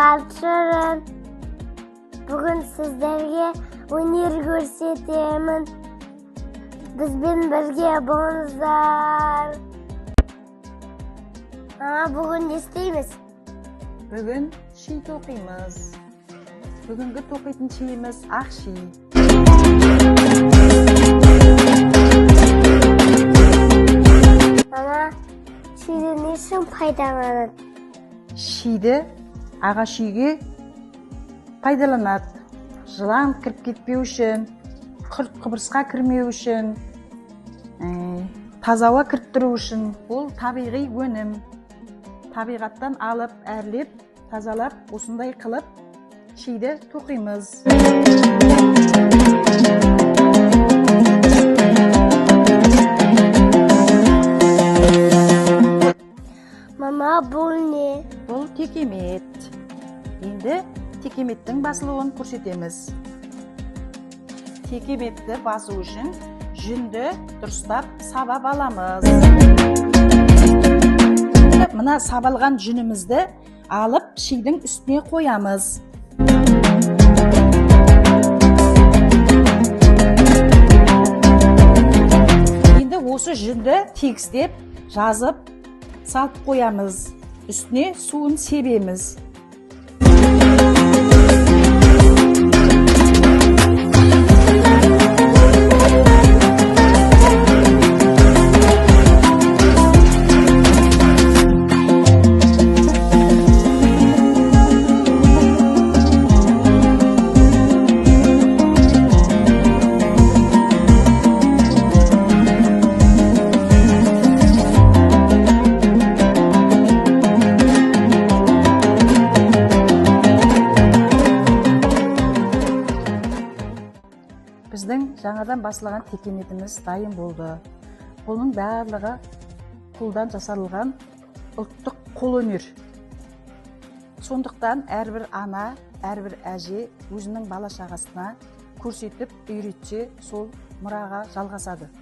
Балшырын. Бүгін сіздерге өнер көрсетемін. Бізбен бірге болыңыздар. Бүгін не істейміз? Бүгін ши тоқимыз. Бүгінгі тоқитын шиіміз ақ ши. Шиді не үшін пайдаланады? Шиді ағаш үйге пайдаланады. Жылан кіріп кетпеу үшін, құрт құбырысқа кірмеу үшін, таза ауа кіріп үшін. Ол табиғи өнім. Табиғаттан алып, әрлеп, тазалап, осындай қылып шиді тоқимыз. Мама, бұл не? Бұл текемет. Енді текеметтің басылуын көрсетеміз. Текеметті басу үшін жүнді дұрыстап сабап аламыз. Мына сабалған жүнімізді алып шидің үстіне қоямыз. Енді осы жүнді тегістеп, жазып, салып қоямыз. Үстіне суын себеміз. Біздің жаңадан басылған текеметіміз дайын болды. Бұның барлығы қолдан жасалған ұлттық қолөнер. Сондықтан әрбір ана, әрбір әже өзінің бала шағасына көрсетіп, үйретсе, сол мұраға жалғасады.